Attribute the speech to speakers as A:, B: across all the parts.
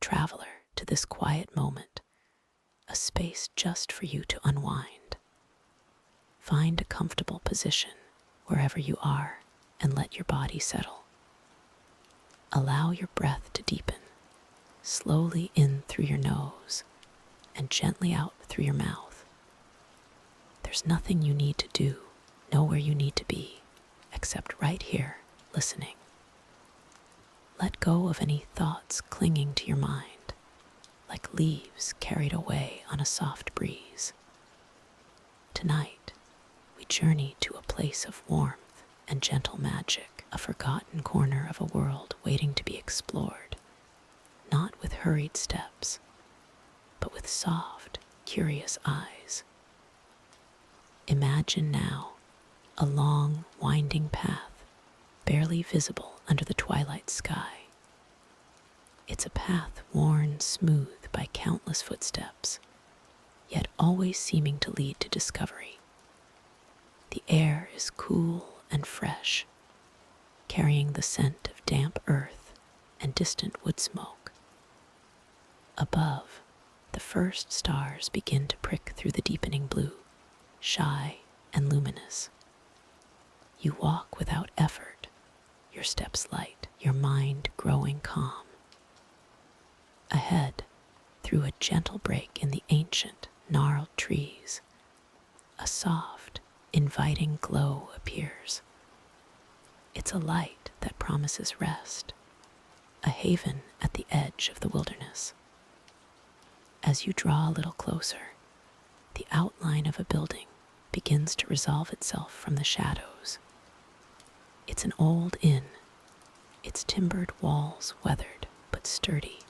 A: traveler to this quiet moment, a space just for you to unwind. Find a comfortable position wherever you are and let your body settle. Allow your breath to deepen, slowly in through your nose and gently out through your mouth. There's nothing you need to do, nowhere you need to be, except right here, listening. Let go of any thoughts clinging to your mind, like leaves carried away on a soft breeze. Tonight, we journey to a place of warmth and gentle magic, a forgotten corner of a world waiting to be explored, not with hurried steps, but with soft, curious eyes. Imagine now a long, winding path, barely visible under the twilight sky. It's a path worn smooth by countless footsteps, yet always seeming to lead to discovery. The air is cool and fresh, carrying the scent of damp earth and distant wood smoke. Above, the first stars begin to prick through the deepening blue, shy and luminous. You walk without effort, your steps light, your mind growing calm. Ahead, through a gentle break in the ancient, gnarled trees, a soft, inviting glow appears. It's a light that promises rest, a haven at the edge of the wilderness. As you draw a little closer, the outline of a building begins to resolve itself from the shadows. It's an old inn, its timbered walls weathered but sturdy,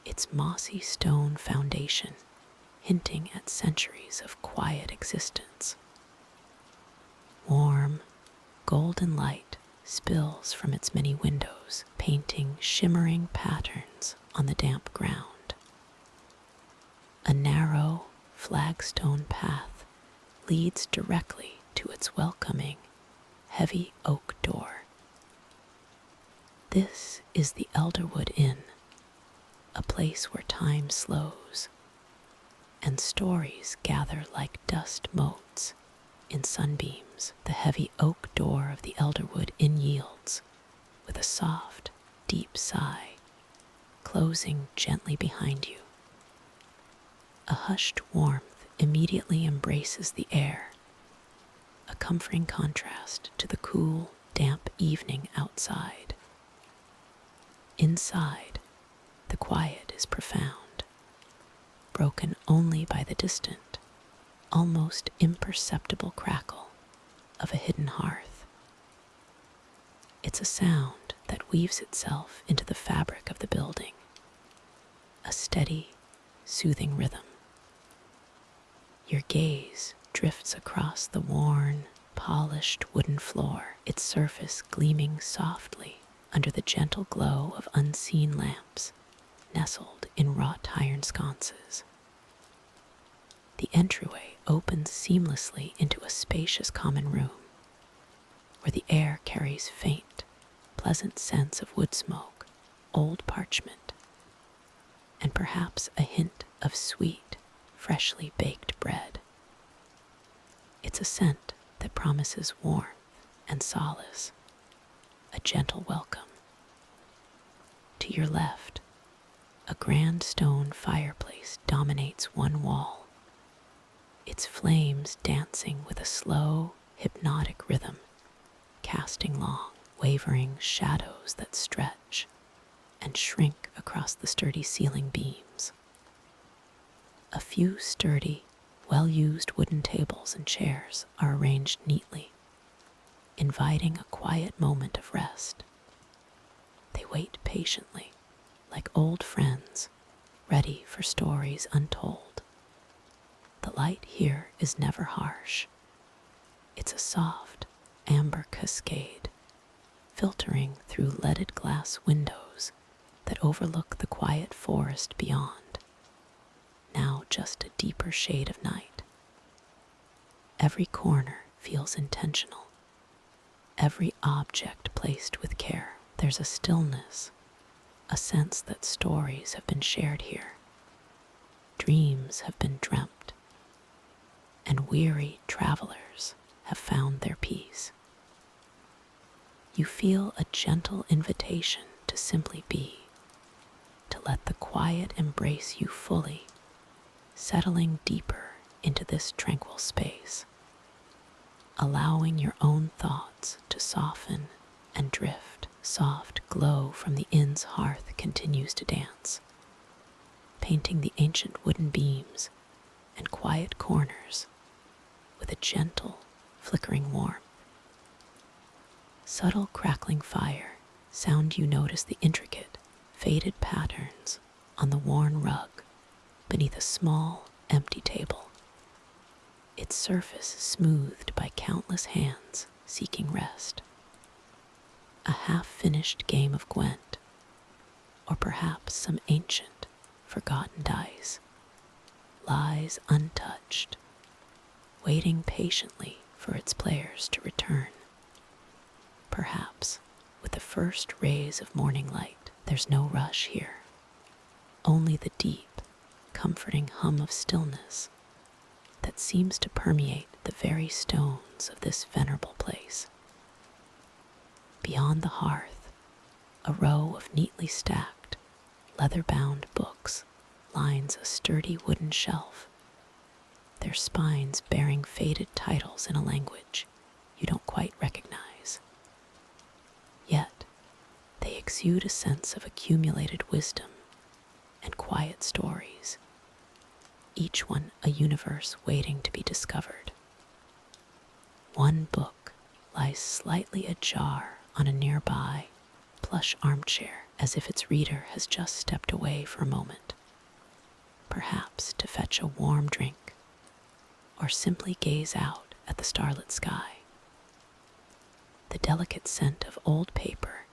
A: its mossy stone foundation hinting at centuries of quiet existence. Warm, golden light spills from its many windows, painting shimmering patterns on the damp ground. A narrow, flagstone path leads directly to its welcoming, heavy oak door. This is the Elderwood Inn, a place where time slows, and stories gather like dust motes in sunbeams. The heavy oak door of the Elderwood Inn yields with a soft, deep sigh, closing gently behind you. A hushed warmth immediately embraces the air, a comforting contrast to the cool, damp evening outside. Inside, the quiet is profound, broken only by the distant, almost imperceptible crackle of a hidden hearth. It's a sound that weaves itself into the fabric of the building, a steady, soothing rhythm. Your gaze drifts across the worn, polished wooden floor, its surface gleaming softly under the gentle glow of unseen lamps nestled in wrought iron sconces. The entryway opens seamlessly into a spacious common room, where the air carries faint, pleasant scents of wood smoke, old parchment, and perhaps a hint of sweet, freshly baked bread. It's a scent that promises warmth and solace, a gentle welcome. To your left, a grand stone fireplace dominates one wall, its flames dancing with a slow, hypnotic rhythm, casting long, wavering shadows that stretch and shrink across the sturdy ceiling beams. A few sturdy, well-used wooden tables and chairs are arranged neatly, inviting a quiet moment of rest. They wait patiently, like old friends, ready for stories untold. The light here is never harsh. It's a soft, amber cascade, filtering through leaded glass windows that overlook the quiet forest beyond, now just a deeper shade of night. Every corner feels intentional, every object placed with care. There's a stillness, a sense that stories have been shared here, dreams have been dreamt, and weary travelers have found their peace. You feel a gentle invitation to simply be, to let the quiet embrace you fully, settling deeper into this tranquil space, allowing your own thoughts to soften and drift. Soft glow from the inn's hearth continues to dance, painting the ancient wooden beams and quiet corners with a gentle, flickering warmth. Subtle crackling fire sound you notice the intricate, faded patterns on the worn rug beneath a small, empty table, its surface smoothed by countless hands seeking rest. A half-finished game of Gwent, or perhaps some ancient, forgotten dice, lies untouched, waiting patiently for its players to return. Perhaps with the first rays of morning light. There's no rush here, only the deep, comforting hum of stillness that seems to permeate the very stones of this venerable place. Beyond the hearth, a row of neatly stacked, leather-bound books lines a sturdy wooden shelf, their spines bearing faded titles in a language you don't quite recognize. Yet, they exude a sense of accumulated wisdom and quiet stories, each one a universe waiting to be discovered. One book lies slightly ajar on a nearby, plush armchair, as if its reader has just stepped away for a moment, perhaps to fetch a warm drink or simply gaze out at the starlit sky. The delicate scent of old paper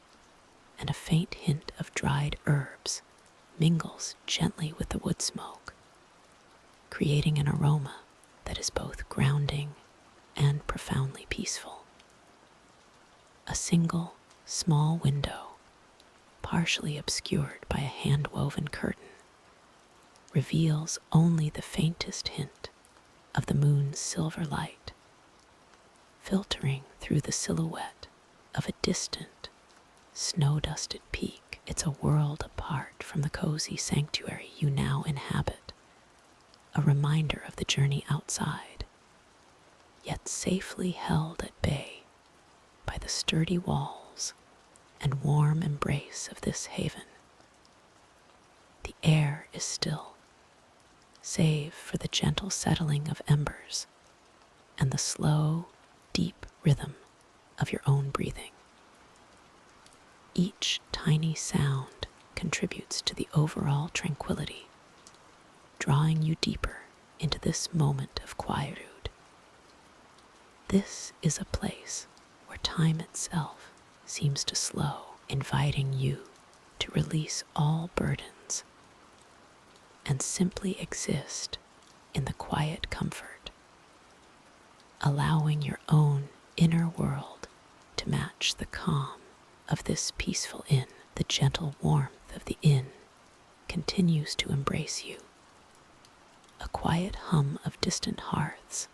A: and a faint hint of dried herbs mingles gently with the wood smoke, creating an aroma that is both grounding and profoundly peaceful. A single, small window, partially obscured by a hand-woven curtain, reveals only the faintest hint of the moon's silver light, filtering through the silhouette of a distant, snow-dusted peak. It's a world apart from the cozy sanctuary you now inhabit, a reminder of the journey outside, yet safely held at bay by the sturdy walls and warm embrace of this haven. The air is still, save for the gentle settling of embers and the slow, deep rhythm of your own breathing. Each tiny sound contributes to the overall tranquility, drawing you deeper into this moment of quietude. This is a place where time itself seems to slow, inviting you to release all burdens and simply exist in the quiet comfort, allowing your own inner world to match the calm of this peaceful inn. The gentle warmth of the inn continues to embrace you, a quiet hum of distant hearths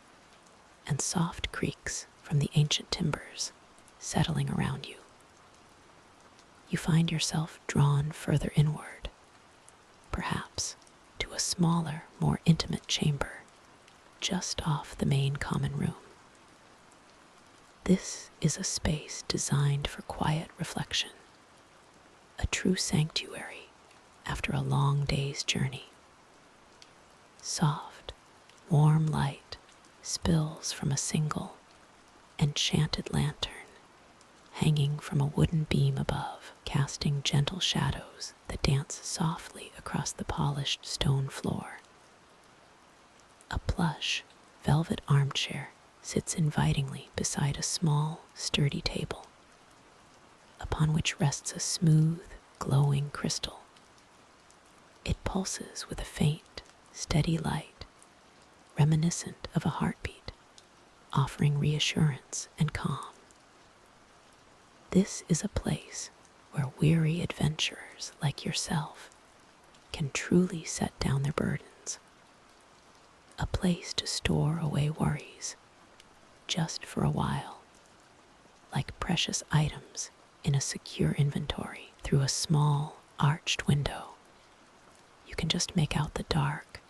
A: and soft creaks from the ancient timbers settling around you. You find yourself drawn further inward, perhaps to a smaller, more intimate chamber just off the main common room. This is a space designed for quiet reflection, a true sanctuary after a long day's journey. Soft, warm light spills from a single, enchanted lantern hanging from a wooden beam above, casting gentle shadows that dance softly across the polished stone floor. A plush, velvet armchair sits invitingly beside a small, sturdy table, upon which rests a smooth, glowing crystal. It pulses with a faint, steady light, reminiscent of a heartbeat, offering reassurance and calm. This is a place where weary adventurers like yourself can truly set down their burdens. A place to store away worries, just for a while, like precious items in a secure inventory. Through a small, arched window, you can just make out the dark,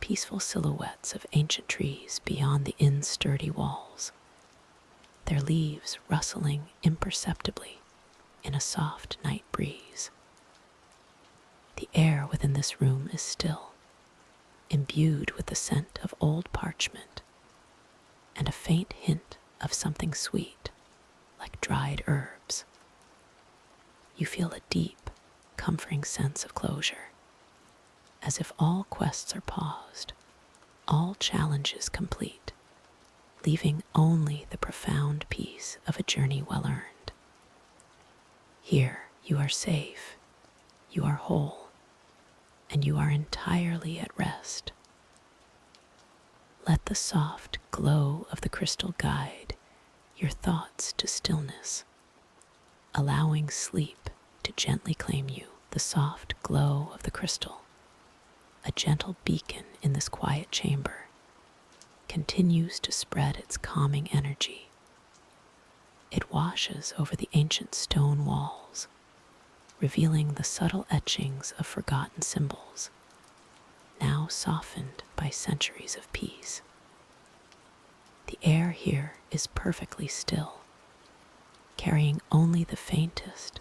A: peaceful silhouettes of ancient trees beyond the inn's sturdy walls, their leaves rustling imperceptibly in a soft night breeze. The air within this room is still, imbued with the scent of old parchment and a faint hint of something sweet, like dried herbs. You feel a deep, comforting sense of closure, as if all quests are paused, all challenges complete, leaving only the profound peace of a journey well earned. Here you are safe, you are whole, and you are entirely at rest. Let the soft glow of the crystal guide your thoughts to stillness, allowing sleep to gently claim you. The soft glow of the crystal, a gentle beacon in this quiet chamber, continues to spread its calming energy. It washes over the ancient stone walls, revealing the subtle etchings of forgotten symbols, now softened by centuries of peace. The air here is perfectly still, carrying only the faintest,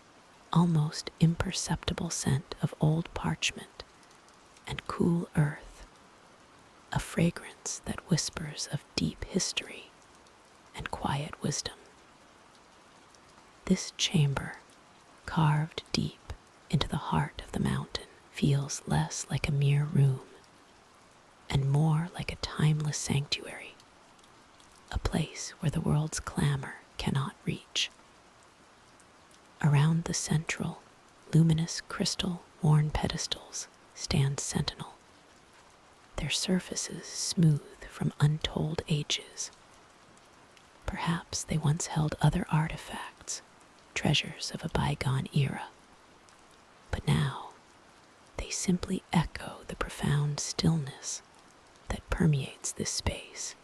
A: almost imperceptible scent of old parchment and cool earth, a fragrance that whispers of deep history and quiet wisdom. This chamber, carved deep into the heart of the mountain, feels less like a mere room and more like a timeless sanctuary, a place where the world's clamor cannot reach. Around the central, luminous crystal-worn pedestals stand sentinel, their surfaces smooth from untold ages. Perhaps they once held other artifacts, treasures of a bygone era, but now they simply echo the profound stillness that permeates this space.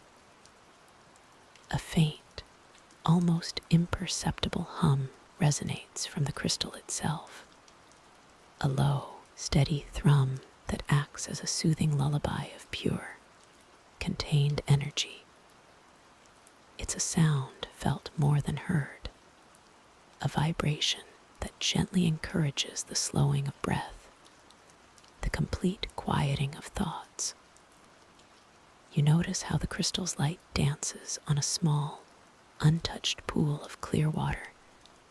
A: A faint, almost imperceptible hum resonates from the crystal itself, a low, steady thrum that acts as a soothing lullaby of pure, contained energy. It's a sound felt more than heard, a vibration that gently encourages the slowing of breath, the complete quieting of thoughts. You notice how the crystal's light dances on a small, untouched pool of clear water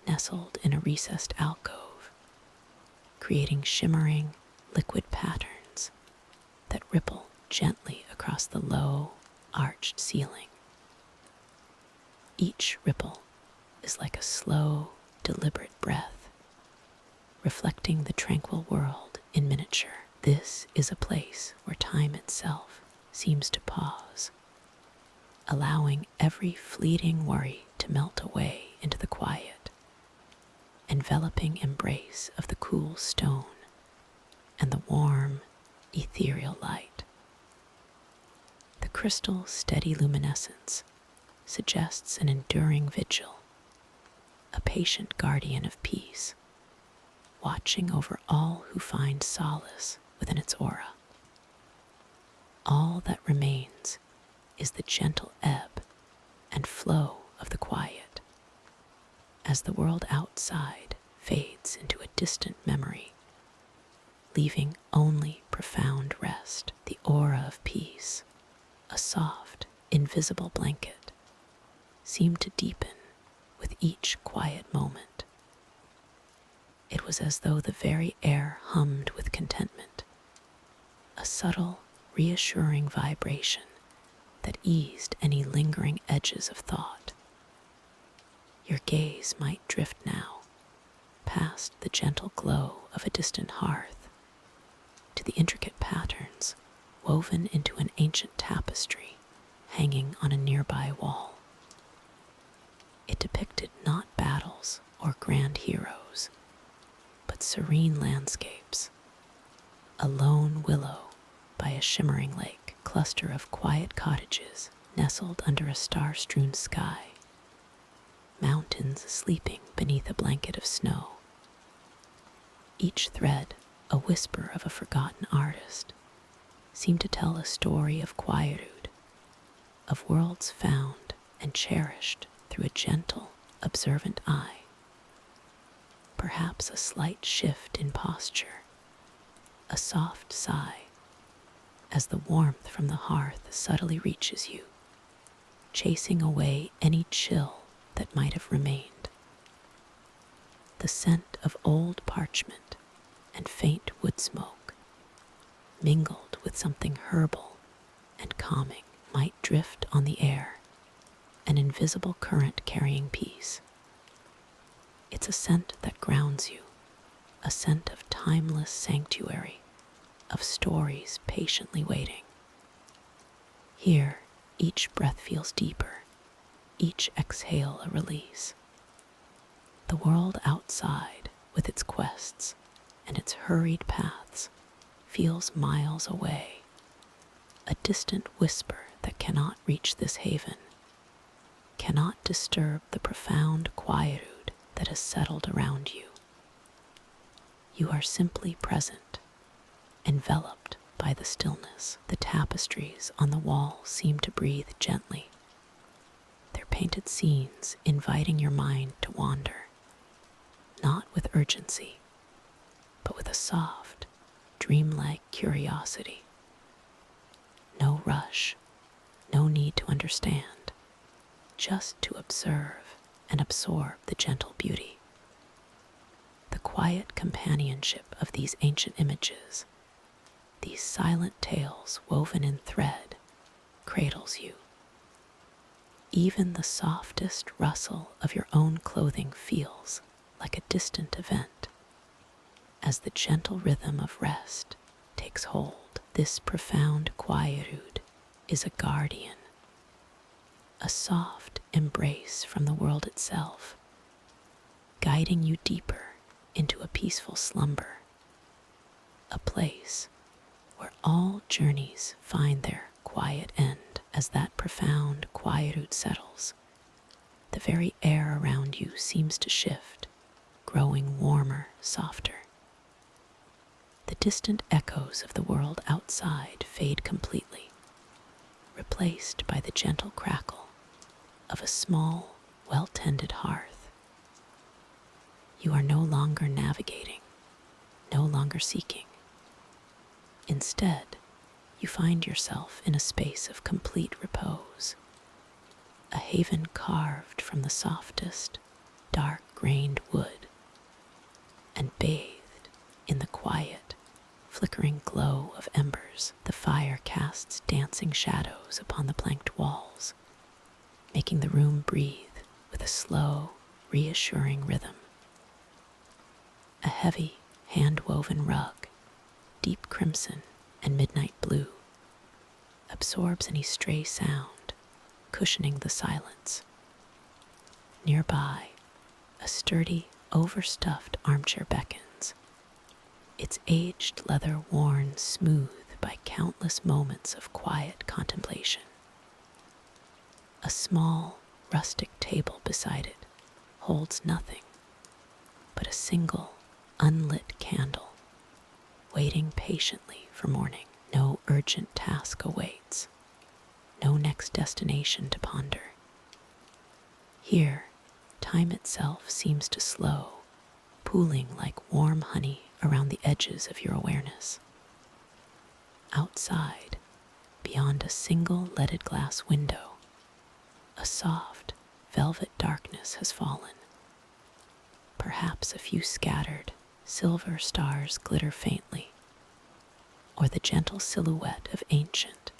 A: nestled in a recessed alcove, creating shimmering, liquid patterns that ripple gently across the low, arched ceiling. Each ripple is like a slow, deliberate breath, reflecting the tranquil world in miniature. This is a place where time itself seems to pause, allowing every fleeting worry to melt away into the quiet, enveloping embrace of the cool stone and the warm, ethereal light. The crystal's steady luminescence suggests an enduring vigil, a patient guardian of peace, watching over all who find solace within its aura. All that remains is the gentle ebb and flow of the quiet, as the world outside fades into a distant memory, leaving only profound rest. The aura of peace, a soft, invisible blanket, seemed to deepen with each quiet moment. It was as though the very air hummed with contentment, a subtle, reassuring vibration that eased any lingering edges of thought. Your gaze might drift now, past the gentle glow of a distant hearth, to the intricate patterns woven into an ancient tapestry hanging on a nearby wall. It depicted not battles or grand heroes, but serene landscapes. A lone willow by a shimmering lake, cluster of quiet cottages nestled under a star-strewn sky, mountains sleeping beneath a blanket of snow. Each thread, a whisper of a forgotten artist, seemed to tell a story of quietude, of worlds found and cherished through a gentle, observant eye. Perhaps a slight shift in posture, a soft sigh, as the warmth from the hearth subtly reaches you, chasing away any chill that might have remained. The scent of old parchment and faint wood smoke, mingled with something herbal and calming, might drift on the air, an invisible current carrying peace. It's a scent that grounds you, a scent of timeless sanctuary, of stories patiently waiting. Here, each breath feels deeper, each exhale a release. The world outside, with its quests and its hurried paths, feels miles away, a distant whisper that cannot reach this haven, cannot disturb the profound quietude that has settled around you. You are simply present, enveloped by the stillness. The tapestries on the wall seem to breathe gently, their painted scenes inviting your mind to wander, not with urgency, but with a soft, dreamlike curiosity. No rush, no need to understand, just to observe and absorb the gentle beauty. The quiet companionship of these ancient images, these silent tales woven in thread, cradles you. Even the softest rustle of your own clothing feels like a distant event, as the gentle rhythm of rest takes hold. This profound quietude is a guardian, a soft embrace from the world itself, guiding you deeper into a peaceful slumber, a place where all journeys find their quiet end. As that profound quietude settles, the very air around you seems to shift, growing warmer, softer. The distant echoes of the world outside fade completely, replaced by the gentle crackle of a small, well-tended hearth. You are no longer navigating, no longer seeking. Instead, you find yourself in a space of complete repose, a haven carved from the softest, dark-grained wood, and bathed in the quiet, flickering glow of embers. The fire casts dancing shadows upon the planked walls, making the room breathe with a slow, reassuring rhythm. A heavy, hand-woven rug, deep crimson and midnight blue, absorbs any stray sound, cushioning the silence. Nearby, a sturdy, overstuffed armchair beckons, its aged leather worn smooth by countless moments of quiet contemplation. A small, rustic table beside it holds nothing but a single, unlit candle, waiting patiently for morning. No urgent task awaits, no next destination to ponder. Here, time itself seems to slow, pooling like warm honey around the edges of your awareness. Outside, beyond a single leaded glass window, a soft, velvet darkness has fallen. Perhaps a few scattered, silver stars glitter faintly, or the gentle silhouette of ancient,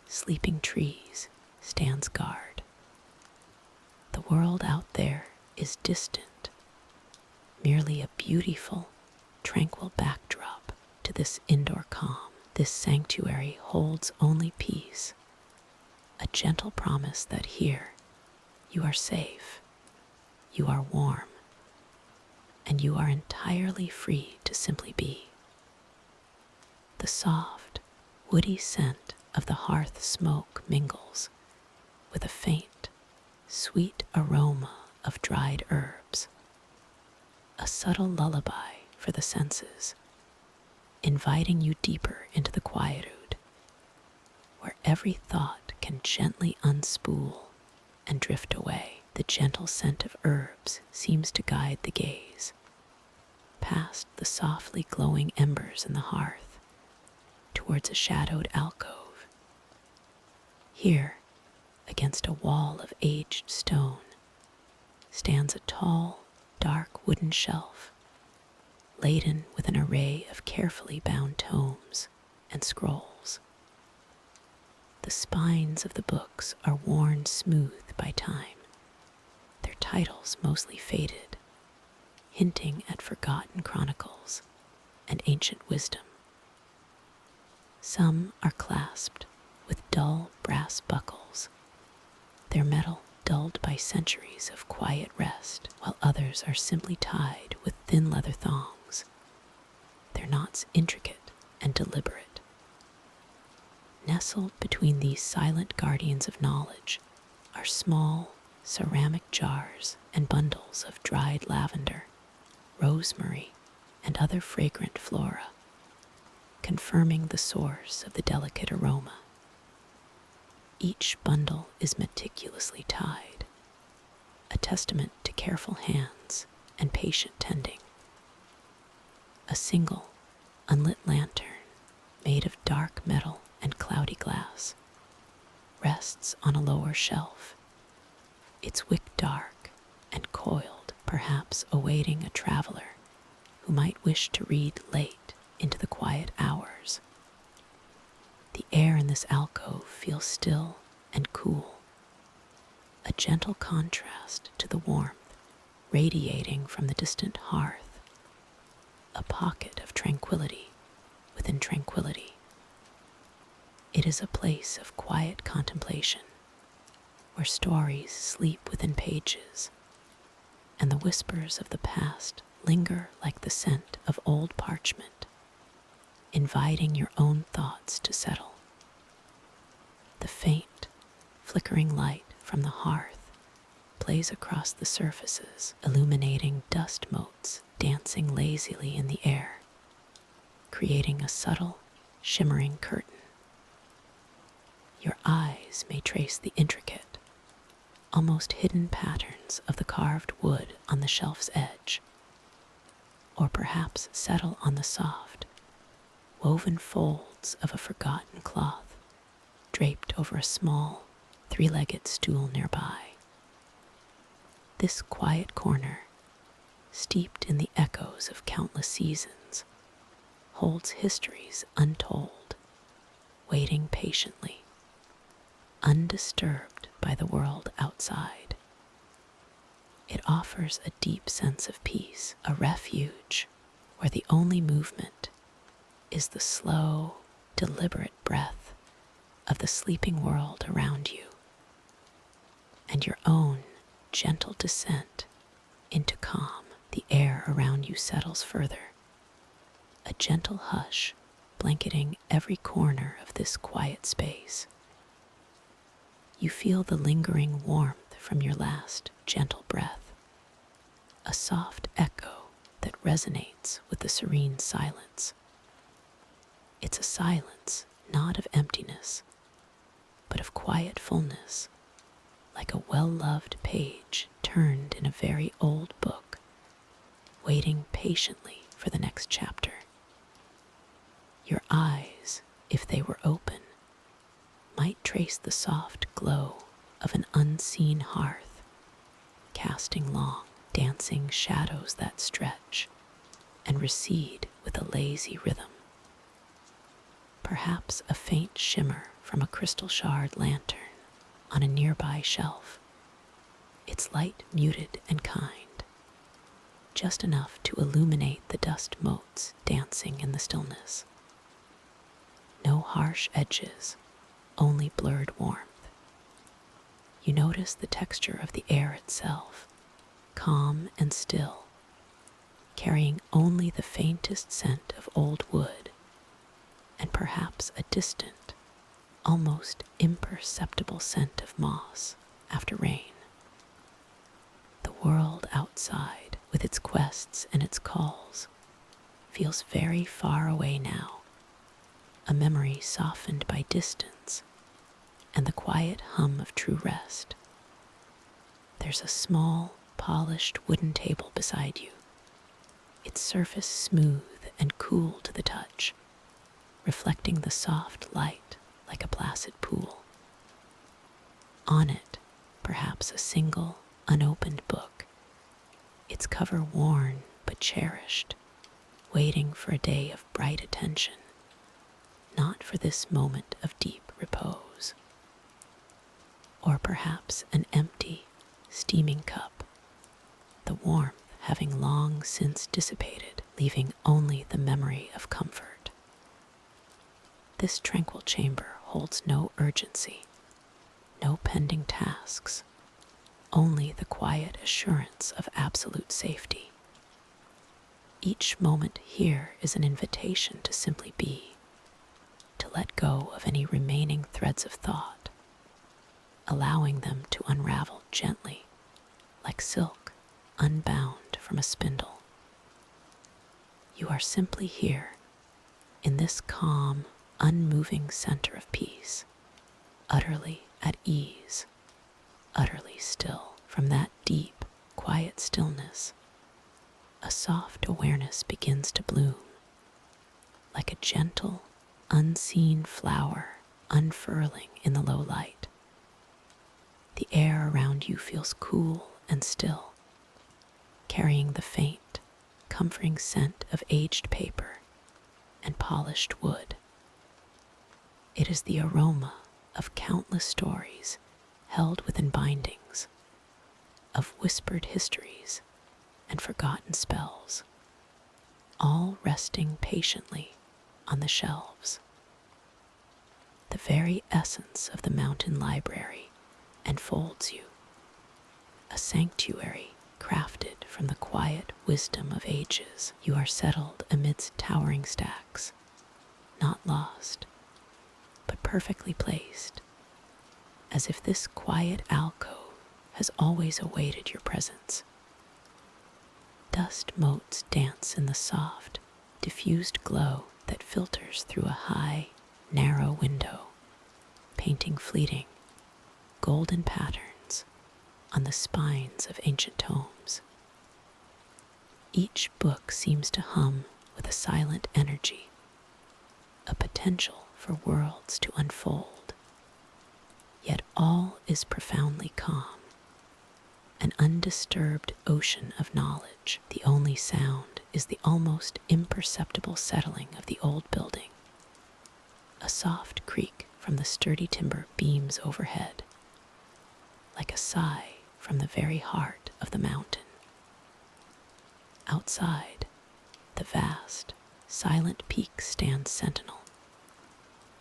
A: sleeping trees stands guard. The world out there is distant, merely a beautiful, tranquil backdrop to this indoor calm. This sanctuary holds only peace, a gentle promise that here you are safe, you are warm, and you are entirely free to simply be. The soft, woody scent of the hearth smoke mingles with a faint, sweet aroma of dried herbs, a subtle lullaby for the senses, inviting you deeper into the quietude, where every thought can gently unspool and drift away. The gentle scent of herbs seems to guide the gaze, past the softly glowing embers in the hearth, towards a shadowed alcove. Here, against a wall of aged stone, stands a tall, dark wooden shelf, laden with an array of carefully bound tomes and scrolls. The spines of the books are worn smooth by time, their titles mostly faded, hinting at forgotten chronicles and ancient wisdom. Some are clasped with dull brass buckles, their metal dulled by centuries of quiet rest, while others are simply tied with thin leather thongs, their knots intricate and deliberate. Nestled between these silent guardians of knowledge are small ceramic jars and bundles of dried lavender, rosemary, and other fragrant flora, confirming the source of the delicate aroma. Each bundle is meticulously tied, a testament to careful hands and patient tending. A single, unlit lantern, made of dark metal and cloudy glass, rests on a lower shelf, its wick dark and coiled, perhaps awaiting a traveler who might wish to read late into the quiet hours. The air in this alcove feels still and cool, a gentle contrast to the warmth radiating from the distant hearth, a pocket of tranquility within tranquility. It is a place of quiet contemplation, where stories sleep within pages, and the whispers of the past linger like the scent of old parchment, inviting your own thoughts to settle. The faint, flickering light from the hearth plays across the surfaces, illuminating dust motes dancing lazily in the air, creating a subtle, shimmering curtain. Your eyes may trace the intricate, almost hidden patterns of the carved wood on the shelf's edge, or perhaps settle on the soft, woven folds of a forgotten cloth draped over a small, three-legged stool nearby. This quiet corner, steeped in the echoes of countless seasons, holds histories untold, waiting patiently, undisturbed by the world outside. It offers a deep sense of peace, a refuge where the only movement is the slow, deliberate breath of the sleeping world around you, and your own gentle descent into calm. The air around you settles further, a gentle hush blanketing every corner of this quiet space. You feel the lingering warmth from your last gentle breath, a soft echo that resonates with the serene silence. It's a silence not of emptiness, but of quiet fullness, like a well-loved page turned in a very old book, waiting patiently for the next chapter. Your eyes, if they were open, might trace the soft glow of an unseen hearth, casting long, dancing shadows that stretch and recede with a lazy rhythm. Perhaps a faint shimmer from a crystal shard lantern on a nearby shelf, its light muted and kind, just enough to illuminate the dust motes dancing in the stillness. No harsh edges, only blurred warmth. You notice the texture of the air itself, calm and still, carrying only the faintest scent of old wood and perhaps a distant, almost imperceptible scent of moss after rain. The world outside, with its quests and its calls, feels very far away now, a memory softened by distance and the quiet hum of true rest. There's a small, polished wooden table beside you, its surface smooth and cool to the touch, reflecting the soft light like a placid pool. On it, perhaps a single, unopened book, its cover worn but cherished, waiting for a day of bright attention, not for this moment of deep repose. Or perhaps an empty, steaming cup, the warmth having long since dissipated, leaving only the memory of comfort. This tranquil chamber holds no urgency, no pending tasks, only the quiet assurance of absolute safety. Each moment here is an invitation to simply be, to let go of any remaining threads of thought, allowing them to unravel gently, like silk unbound from a spindle. You are simply here, in this calm, unmoving center of peace, utterly at ease, utterly still. From that deep, quiet stillness, a soft awareness begins to bloom, like a gentle, unseen flower unfurling in the low light. The air around you feels cool and still, carrying the faint, comforting scent of aged paper and polished wood. It is the aroma of countless stories held within bindings, of whispered histories and forgotten spells, all resting patiently on the shelves. The very essence of the mountain library enfolds you, a sanctuary crafted from the quiet wisdom of ages. You are settled amidst towering stacks, not lost, but perfectly placed, as if this quiet alcove has always awaited your presence. Dust motes dance in the soft, diffused glow that filters through a high, narrow window, painting fleeting, golden patterns on the spines of ancient tomes. Each book seems to hum with a silent energy, a potential for worlds to unfold. Yet all is profoundly calm, an undisturbed ocean of knowledge. The only sound is the almost imperceptible settling of the old building, a soft creak from the sturdy timber beams overhead, like a sigh from the very heart of the mountain. Outside, the vast, silent peaks stand sentinel,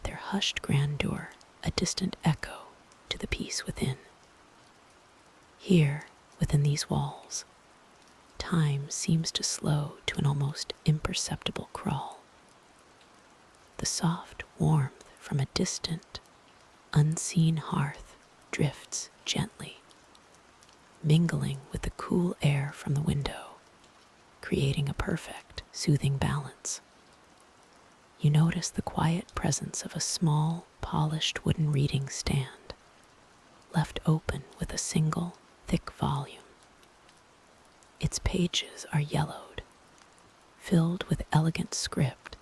A: their hushed grandeur a distant echo to the peace within. Here, within these walls, time seems to slow to an almost imperceptible crawl. The soft warmth from a distant, unseen hearth drifts gently, mingling with the cool air from the window, creating a perfect, soothing balance. You notice the quiet presence of a small, polished wooden reading stand, left open with a single, thick volume. Its pages are yellowed, filled with elegant script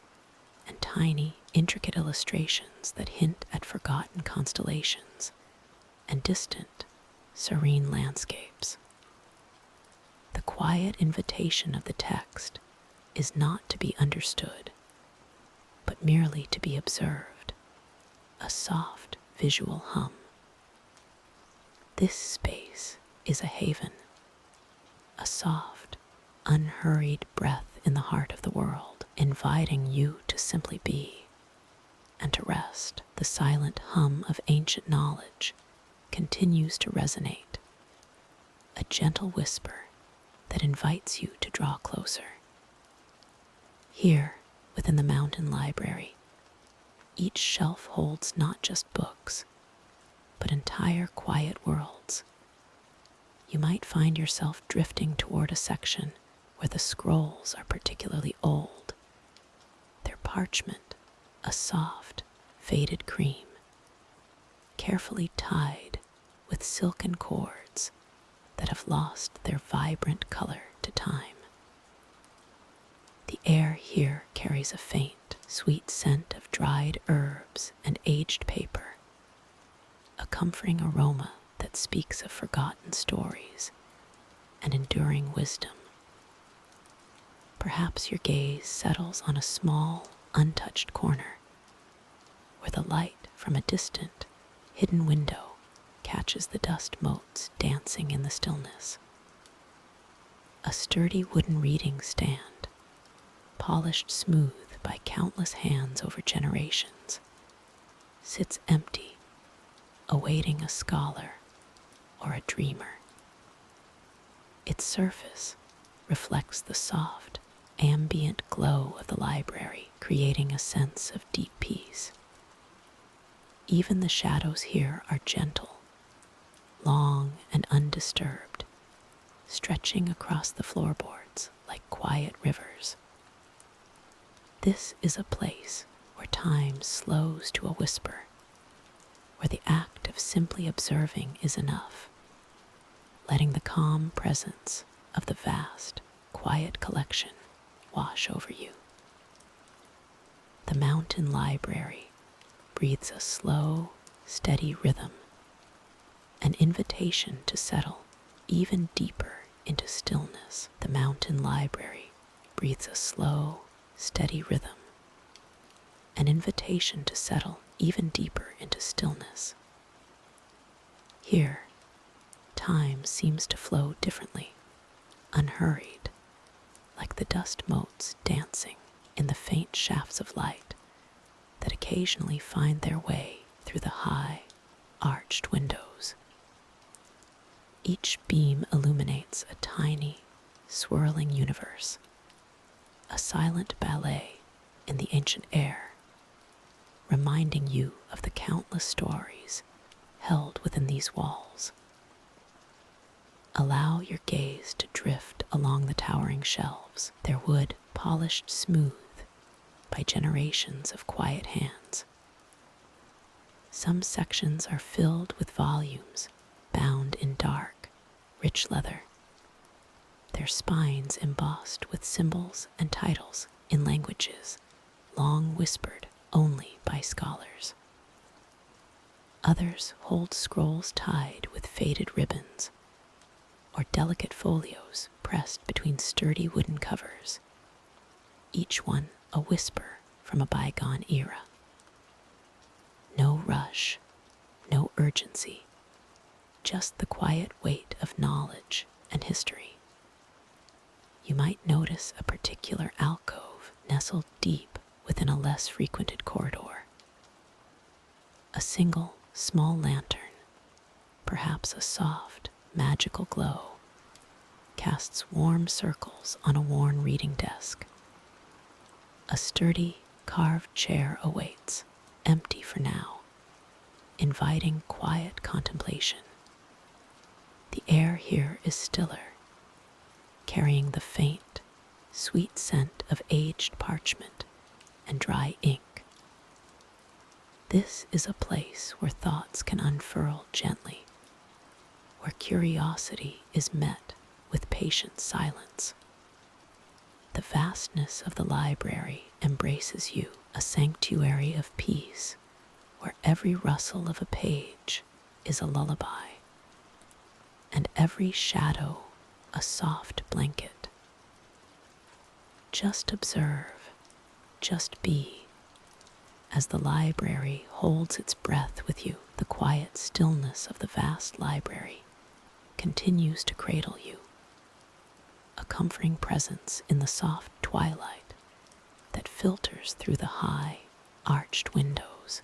A: and tiny, intricate illustrations that hint at forgotten constellations and distant, serene landscapes. The quiet invitation of the text is not to be understood, but merely to be observed, a soft visual hum. This space is a haven, a soft, unhurried breath in the heart of the world, inviting you to simply be and to rest. The silent hum of ancient knowledge continues to resonate, a gentle whisper that invites you to draw closer. Here, within the mountain library, each shelf holds not just books, but entire quiet worlds. You might find yourself drifting toward a section where the scrolls are particularly old, their parchment a soft, faded cream, carefully tied with silken cords that have lost their vibrant color to time. The air here carries a faint, sweet scent of dried herbs and aged paper, a comforting aroma that speaks of forgotten stories and enduring wisdom. Perhaps your gaze settles on a small, untouched corner where the light from a distant, hidden window catches the dust motes dancing in the stillness. A sturdy wooden reading stand, polished smooth by countless hands over generations, sits empty, awaiting a scholar or a dreamer. Its surface reflects the soft, ambient glow of the library, creating a sense of deep peace. Even the shadows here are gentle, long and undisturbed, stretching across the floorboards like quiet rivers. This is a place where time slows to a whisper, where the act of simply observing is enough, letting the calm presence of the vast, quiet collection wash over you. The mountain library breathes a slow, steady rhythm, an invitation to settle even deeper into stillness. The mountain library breathes a slow, steady rhythm, an invitation to settle even deeper into stillness. Here, time seems to flow differently, unhurried, like the dust motes dancing in the faint shafts of light that occasionally find their way through the high, arched windows. Each beam illuminates a tiny, swirling universe, a silent ballet in the ancient air, reminding you of the countless stories held within these walls. Allow your gaze to drift along the towering shelves, their wood polished smooth by generations of quiet hands. Some sections are filled with volumes bound in dark, rich leather, their spines embossed with symbols and titles in languages long whispered only by scholars. Others hold scrolls tied with faded ribbons, or delicate folios pressed between sturdy wooden covers, each one a whisper from a bygone era. No rush, no urgency, just the quiet weight of knowledge and history. You might notice a particular alcove nestled deep within a less frequented corridor. A single small lantern, perhaps a soft, magical glow, casts warm circles on a worn reading desk. A sturdy, carved chair awaits, empty for now, inviting quiet contemplation. The air here is stiller, carrying the faint, sweet scent of aged parchment and dry ink. This is a place where thoughts can unfurl gently, where curiosity is met with patient silence. The vastness of the library embraces you, a sanctuary of peace, where every rustle of a page is a lullaby, and every shadow a soft blanket. Just observe, just be, as the library holds its breath with you. The quiet stillness of the vast library continues to cradle you, a comforting presence in the soft twilight that filters through the high, arched windows.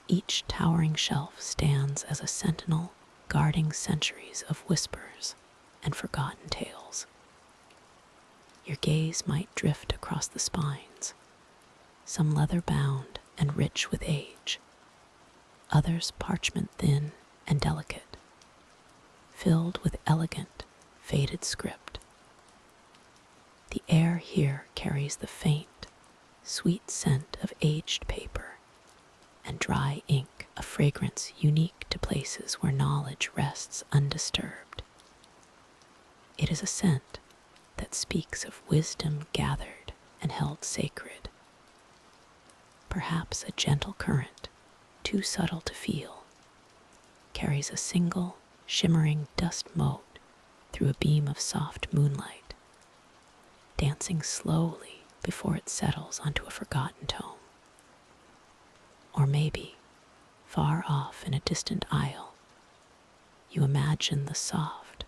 A: Each towering shelf stands as a sentinel guarding centuries of whispers and forgotten tales. Your gaze might drift across the spines, some leather-bound and rich with age, others parchment thin and delicate, filled with elegant, faded script. The air here carries the faint, sweet scent of aged paper and dry ink, a fragrance unique to places where knowledge rests undisturbed. It is a scent that speaks of wisdom gathered and held sacred. Perhaps a gentle current, too subtle to feel, carries a single, shimmering dust mote through a beam of soft moonlight, dancing slowly before it settles onto a forgotten tome. Or maybe, far off in a distant aisle, you imagine the soft,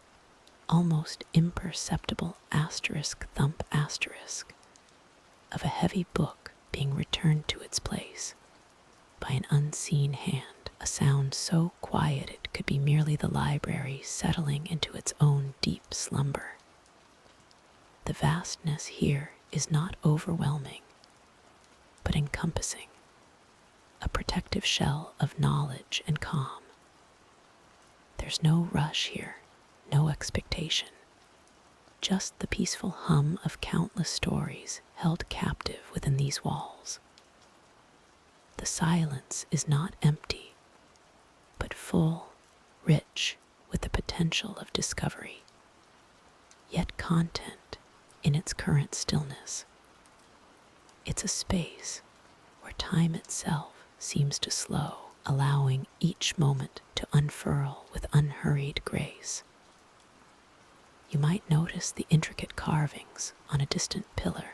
A: almost imperceptible asterisk thump asterisk of a heavy book being returned to its place by an unseen hand, a sound so quiet it could be merely the library settling into its own deep slumber. The vastness here is not overwhelming, but encompassing, a protective shell of knowledge and calm. There's no rush here, no expectation, just the peaceful hum of countless stories held captive within these walls. The silence is not empty, but full, rich with the potential of discovery, yet content in its current stillness. It's a space where time itself seems to slow, allowing each moment to unfurl with unhurried grace. You might notice the intricate carvings on a distant pillar,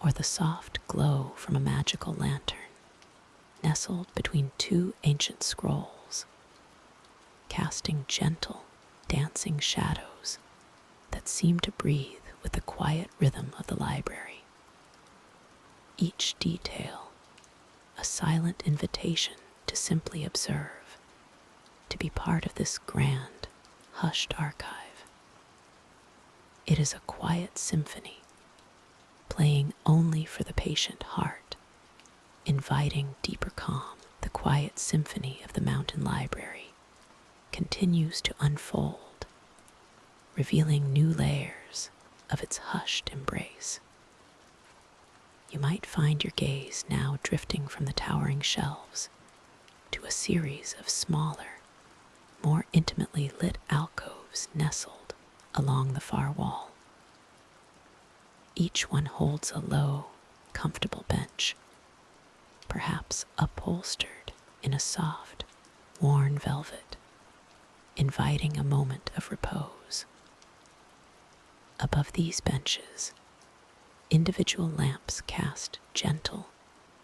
A: or the soft glow from a magical lantern nestled between two ancient scrolls, casting gentle, dancing shadows that seem to breathe with the quiet rhythm of the library. Each detail a silent invitation to simply observe, to be part of this grand, hushed archive. It is a quiet symphony, playing only for the patient heart, inviting deeper calm. The quiet symphony of the mountain library continues to unfold, revealing new layers of its hushed embrace. You might find your gaze now drifting from the towering shelves to a series of smaller, more intimately lit alcoves nestled along the far wall. Each one holds a low, comfortable bench, perhaps upholstered in a soft, worn velvet, inviting a moment of repose. Above these benches, individual lamps cast gentle,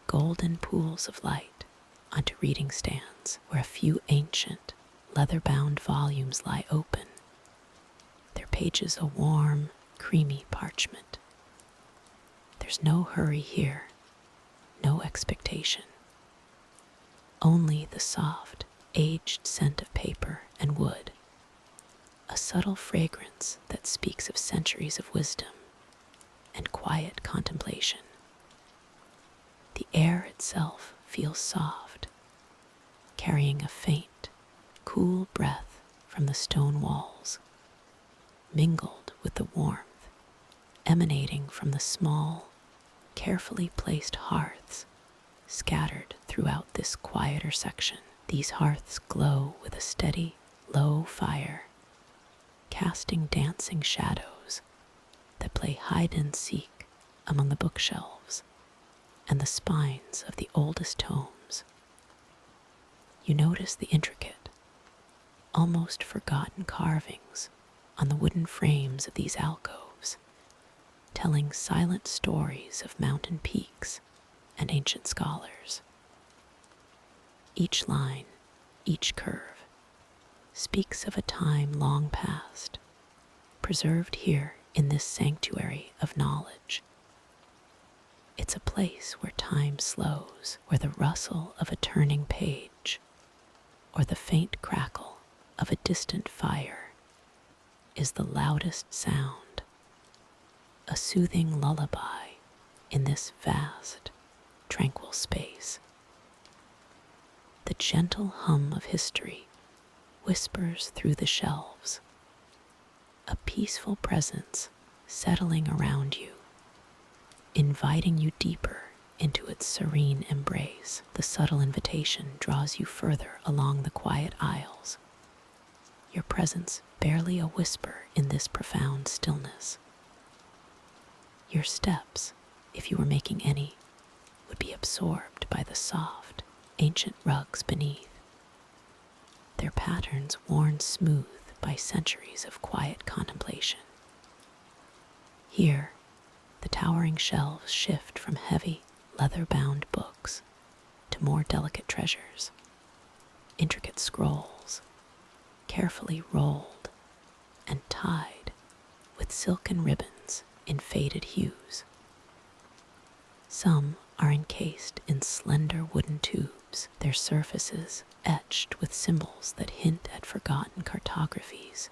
A: golden pools of light onto reading stands where a few ancient, leather-bound volumes lie open, their pages a warm, creamy parchment. There's no hurry here, no expectation. Only the soft, aged scent of paper and wood, a subtle fragrance that speaks of centuries of wisdom and quiet contemplation. The air itself feels soft, carrying a faint, cool breath from the stone walls, mingled with the warmth emanating from the small, carefully placed hearths scattered throughout this quieter section. These hearths glow with a steady, low fire, casting dancing shadows that play hide and seek among the bookshelves and the spines of the oldest tomes. You notice the intricate, almost forgotten carvings on the wooden frames of these alcoves, telling silent stories of mountain peaks and ancient scholars. Each line, each curve, speaks of a time long past, preserved here in this sanctuary of knowledge. It's a place where time slows, where the rustle of a turning page or the faint crackle of a distant fire is the loudest sound. a soothing lullaby in this vast, tranquil space. The gentle hum of history whispers through the shelves, a peaceful presence settling around you, inviting you deeper into its serene embrace. The subtle invitation draws you further along the quiet aisles, your presence barely a whisper in this profound stillness. Your steps, if you were making any, would be absorbed by the soft, ancient rugs beneath, their patterns worn smooth by centuries of quiet contemplation. Here, the towering shelves shift from heavy, leather-bound books to more delicate treasures, intricate scrolls, carefully rolled and tied with silken ribbons in faded hues. Some are encased in slender wooden tubes, their surfaces etched with symbols that hint at forgotten cartographies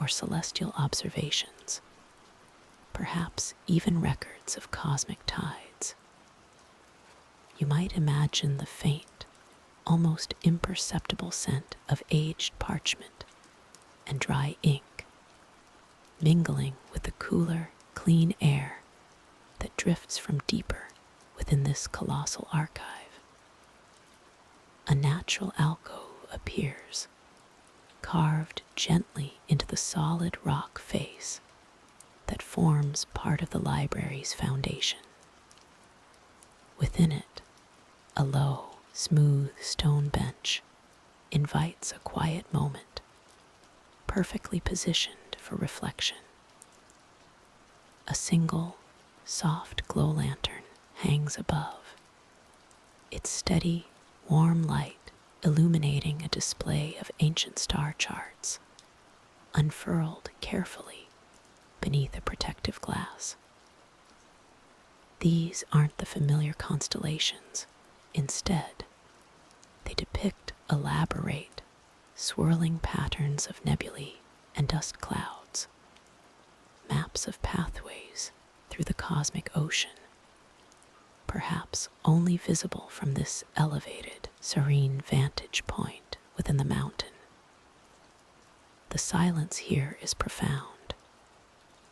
A: or celestial observations, perhaps even records of cosmic tides. You might imagine the faint, almost imperceptible scent of aged parchment and dry ink, mingling with the cooler, clean air that drifts from deeper within this colossal archive. A natural alcove appears, carved gently into the solid rock face that forms part of the library's foundation. Within it, a low, smooth stone bench invites a quiet moment, perfectly positioned for reflection. A single, soft glow lantern hangs above, its steady, warm light illuminating a display of ancient star charts, unfurled carefully beneath a protective glass. These aren't the familiar constellations. Instead, they depict elaborate, swirling patterns of nebulae and dust clouds, maps of pathways through the cosmic ocean, perhaps only visible from this elevated, serene vantage point within the mountain. The silence here is profound,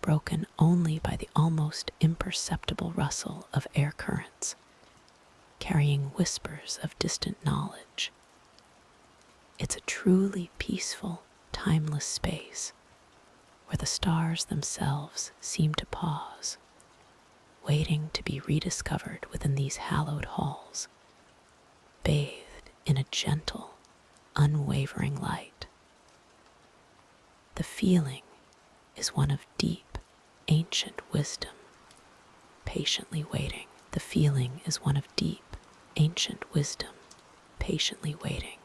A: broken only by the almost imperceptible rustle of air currents, carrying whispers of distant knowledge. It's a truly peaceful, timeless space where the stars themselves seem to pause, waiting to be rediscovered within these hallowed halls, bathed in a gentle, unwavering light. The feeling is one of deep, ancient wisdom, patiently waiting. The feeling is one of deep, ancient wisdom, patiently waiting.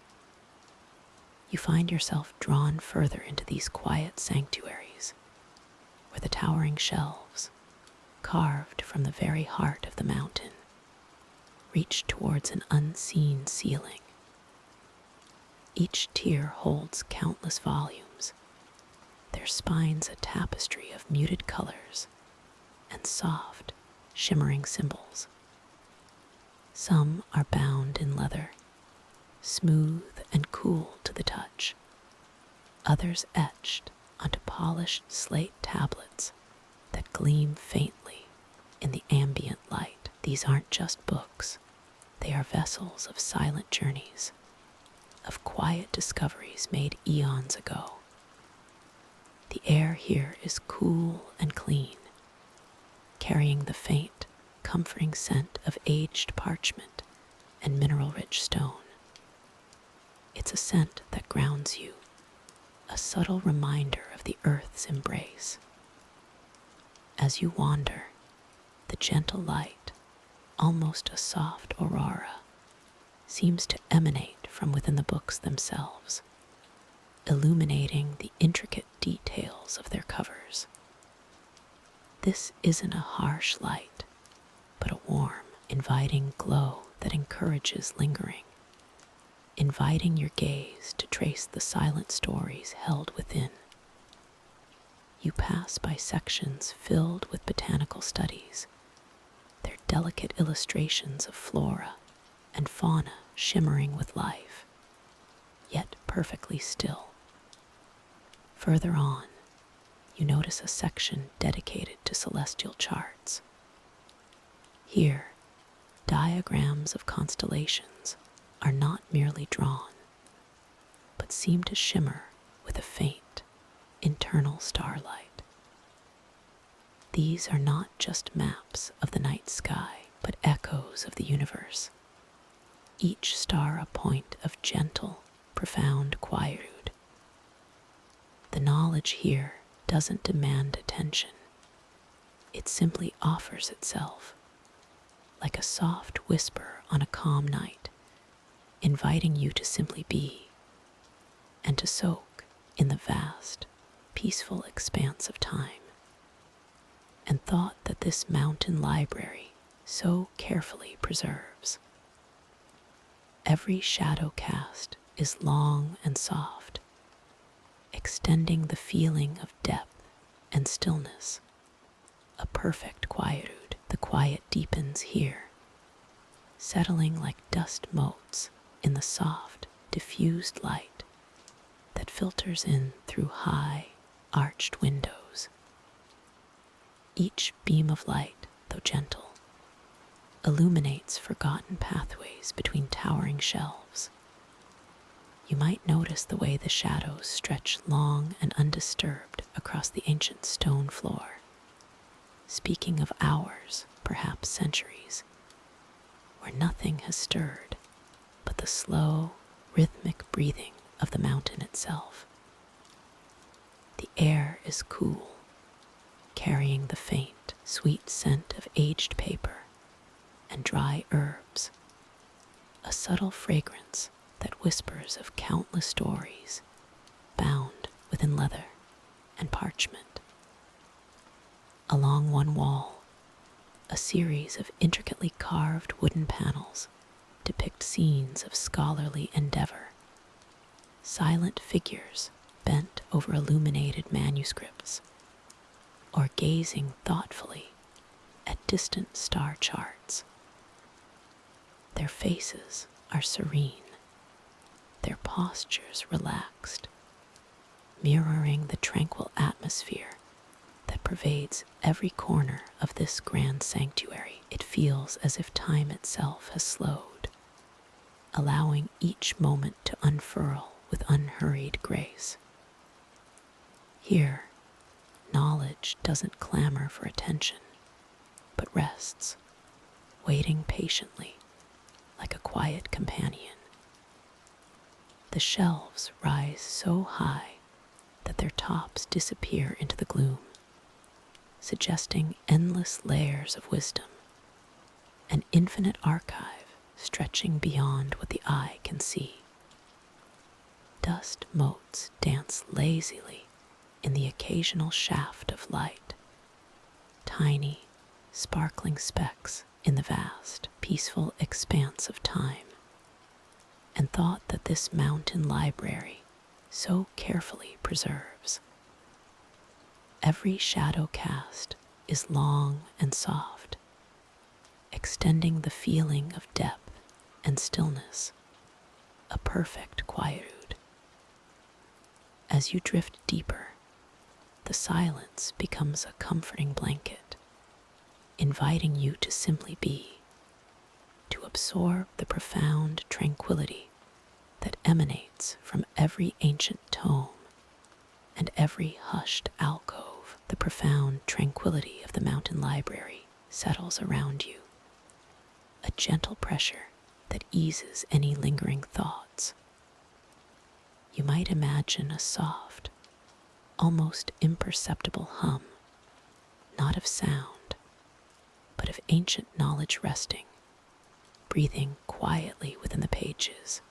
A: You find yourself drawn further into these quiet sanctuaries, where the towering shelves, carved from the very heart of the mountain, reach towards an unseen ceiling. Each tier holds countless volumes, their spines a tapestry of muted colors and soft, shimmering symbols. Some are bound in leather, smooth and cool to the touch, others etched onto polished slate tablets that gleam faintly in the ambient light. These aren't just books, they are vessels of silent journeys, of quiet discoveries made eons ago. The air here is cool and clean, carrying the faint, comforting scent of aged parchment and mineral-rich stone. It's a scent that grounds you, a subtle reminder of the earth's embrace. As you wander, the gentle light, almost a soft aurora, seems to emanate from within the books themselves, illuminating the intricate details of their covers. This isn't a harsh light, but a warm, inviting glow that encourages lingering, inviting your gaze to trace the silent stories held within. You pass by sections filled with botanical studies, their delicate illustrations of flora and fauna shimmering with life, yet perfectly still. Further on, you notice a section dedicated to celestial charts. Here, diagrams of constellations are not merely drawn, but seem to shimmer with a faint, internal starlight. These are not just maps of the night sky, but echoes of the universe, each star a point of gentle, profound quietude. The knowledge here doesn't demand attention. It simply offers itself, like a soft whisper on a calm night, inviting you to simply be and to soak in the vast, peaceful expanse of time. And thought that this mountain library so carefully preserves. Every shadow cast is long and soft, extending the feeling of depth and stillness, a perfect quietude. The quiet deepens here, settling like dust motes in the soft, diffused light that filters in through high, arched windows. Each beam of light, though gentle, illuminates forgotten pathways between towering shelves. You might notice the way the shadows stretch long and undisturbed across the ancient stone floor, speaking of hours, perhaps centuries, where nothing has stirred but the slow, rhythmic breathing of the mountain itself. The air is cool, carrying the faint, sweet scent of aged paper and dry herbs, a subtle fragrance that whispers of countless stories bound within leather and parchment. Along one wall, a series of intricately carved wooden panels depict scenes of scholarly endeavor, silent figures bent over illuminated manuscripts, or gazing thoughtfully at distant star charts. Their faces are serene, their postures relaxed, mirroring the tranquil atmosphere that pervades every corner of this grand sanctuary. It feels as if time itself has slowed, allowing each moment to unfurl with unhurried grace. Here, knowledge doesn't clamor for attention, but rests, waiting patiently like a quiet companion. The shelves rise so high that their tops disappear into the gloom, suggesting endless layers of wisdom, an infinite archive stretching beyond what the eye can see. Dust motes dance lazily in the occasional shaft of light, tiny, sparkling specks in the vast, peaceful expanse of time, and thought that this mountain library so carefully preserves. Every shadow cast is long and soft, extending the feeling of depth and stillness, a perfect quietude. As you drift deeper, the silence becomes a comforting blanket, inviting you to simply be, to absorb the profound tranquility that emanates from every ancient tome and every hushed alcove. The profound tranquility of the mountain library settles around you, a gentle pressure that eases any lingering thoughts. You might imagine a soft, almost imperceptible hum, not of sound, but of ancient knowledge resting, breathing quietly within the pages.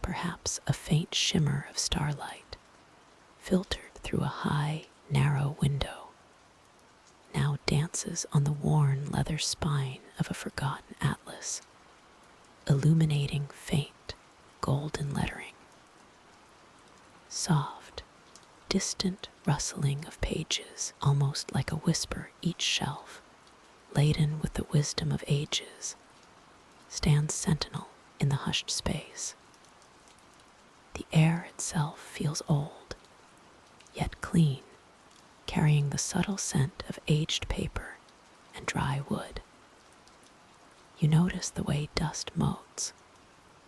A: Perhaps a faint shimmer of starlight, filtered through a high, narrow window, now dances on the worn leather spine of a forgotten atlas, illuminating faint, golden lettering. Soft, distant rustling of pages, almost like a whisper. Each shelf, laden with the wisdom of ages, stands sentinel in the hushed space. The air itself feels old, yet clean, carrying the subtle scent of aged paper and dry wood. You notice the way dust motes,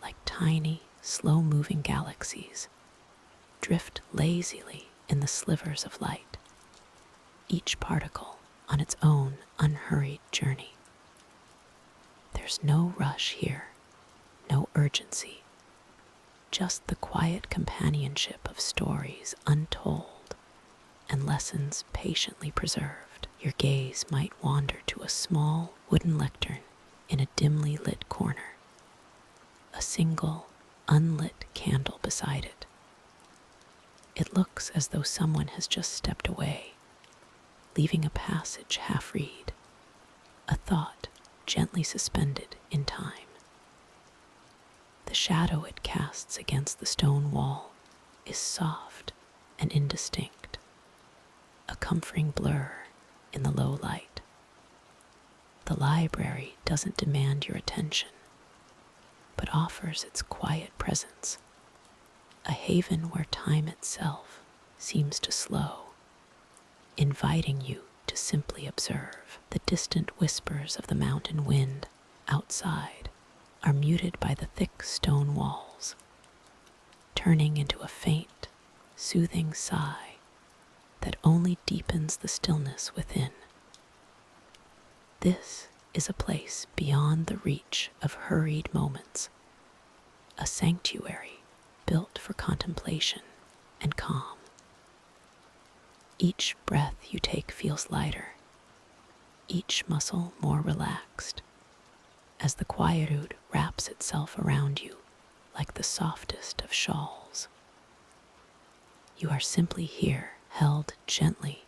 A: like tiny, slow-moving galaxies, drift lazily in the slivers of light, each particle on its own unhurried journey. There's no rush here, no urgency, just the quiet companionship of stories untold and lessons patiently preserved. Your gaze might wander to a small wooden lectern in a dimly lit corner, a single unlit candle beside it. It looks as though someone has just stepped away, leaving a passage half-read, a thought gently suspended in time. The shadow it casts against the stone wall is soft and indistinct, a comforting blur in the low light. The library doesn't demand your attention, but offers its quiet presence, a haven where time itself seems to slow, inviting you to simply observe. The distant whispers of the mountain wind outside are muted by the thick stone walls, turning into a faint, soothing sigh that only deepens the stillness within. This is a place beyond the reach of hurried moments, a sanctuary built for contemplation and calm. Each breath you take feels lighter, each muscle more relaxed, as the quietude wraps itself around you like the softest of shawls. You are simply here, held gently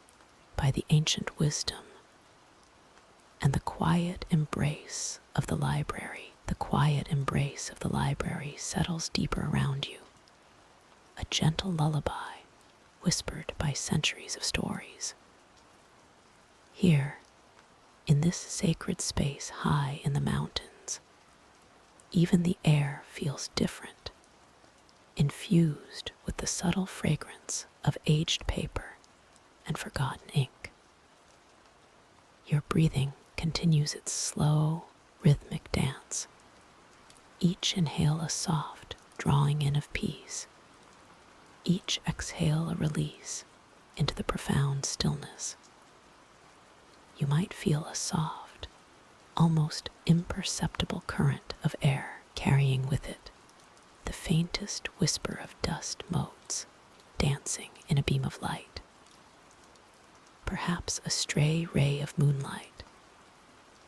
A: by the ancient wisdom and the quiet embrace of the library. The quiet embrace of the library settles deeper around you, a gentle lullaby whispered by centuries of stories. Here, in this sacred space high in the mountains, even the air feels different, infused with the subtle fragrance of aged paper and forgotten ink. Your breathing continues its slow, rhythmic dance, each inhale a soft drawing in of peace, each exhale a release into the profound stillness. You might feel a soft, almost imperceptible current of air carrying with it the faintest whisper of dust motes dancing in a beam of light. Perhaps a stray ray of moonlight,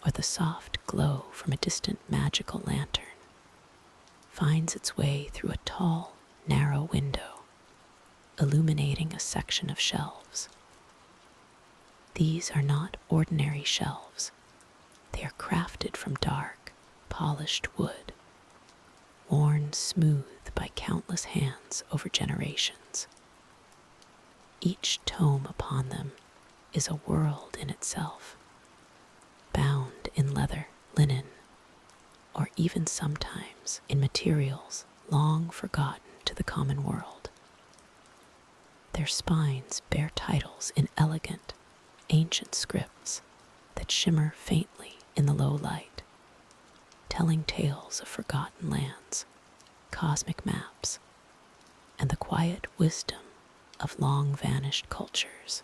A: or the soft glow from a distant magical lantern, finds its way through a tall, narrow window, illuminating a section of shelves. These are not ordinary shelves. They are crafted from dark, polished wood, worn smooth by countless hands over generations. Each tome upon them is a world in itself, bound in leather, linen, or even sometimes in materials long forgotten to the common world. Their spines bear titles in elegant, ancient scripts that shimmer faintly in the low light, telling tales of forgotten lands, cosmic maps, and the quiet wisdom of long-vanished cultures.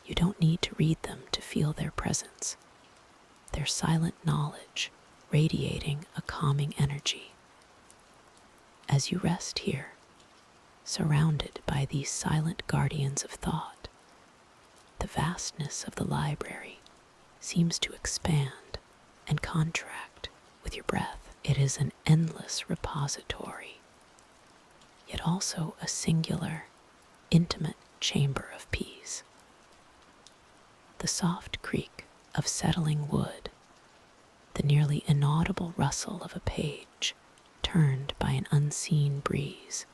A: You don't need to read them to feel their presence, their silent knowledge radiating a calming energy. As you rest here, surrounded by these silent guardians of thought, the vastness of the library seems to expand and contract with your breath. It is an endless repository, yet also a singular, intimate chamber of peace. The soft creak of settling wood, the nearly inaudible rustle of a page turned by an unseen breeze,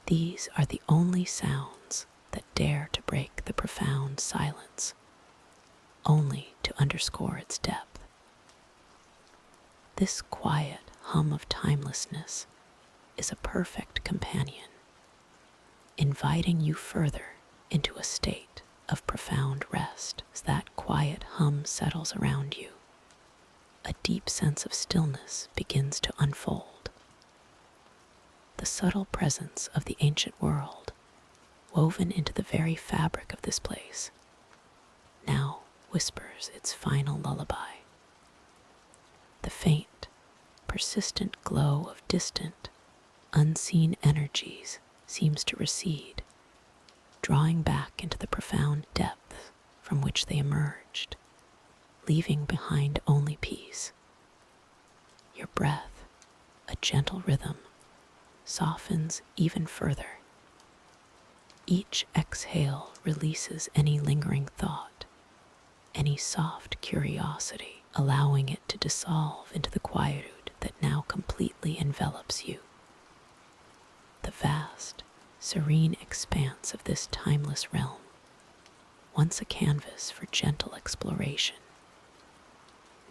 A: These are the only sounds that dare to break the profound silence, only to underscore its depth. This quiet hum of timelessness is a perfect companion, inviting you further into a state of profound rest. As that quiet hum settles around you, a deep sense of stillness begins to unfold. The subtle presence of the ancient world, woven into the very fabric of this place, now whispers its final lullaby. The faint, persistent glow of distant, unseen energies seems to recede, drawing back into the profound depths from which they emerged, leaving behind only peace. Your breath, a gentle rhythm, softens even further. Each exhale releases any lingering thought, any soft curiosity, allowing it to dissolve into the quietude that now completely envelops you. The vast, serene expanse of this timeless realm, once a canvas for gentle exploration,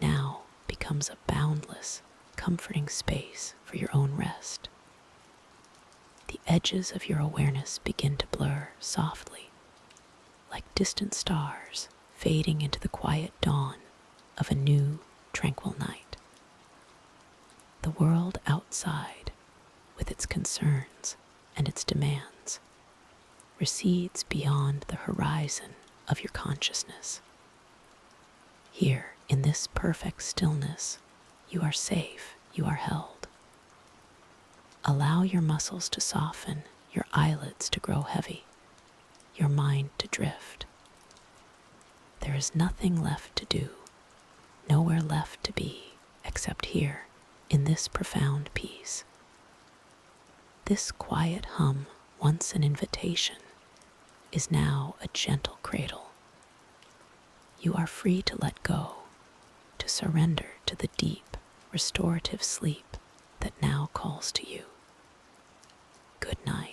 A: now becomes a boundless, comforting space for your own rest. The edges of your awareness begin to blur softly, like distant stars fading into the quiet dawn of a new, tranquil night. The world outside, with its concerns and its demands, recedes beyond the horizon of your consciousness. Here, in this perfect stillness, you are safe, you are held. Allow your muscles to soften, your eyelids to grow heavy, your mind to drift. There is nothing left to do, nowhere left to be, except here, in this profound peace. This quiet hum, once an invitation, is now a gentle cradle. You are free to let go, to surrender to the deep, restorative sleep that now calls to you. Good night.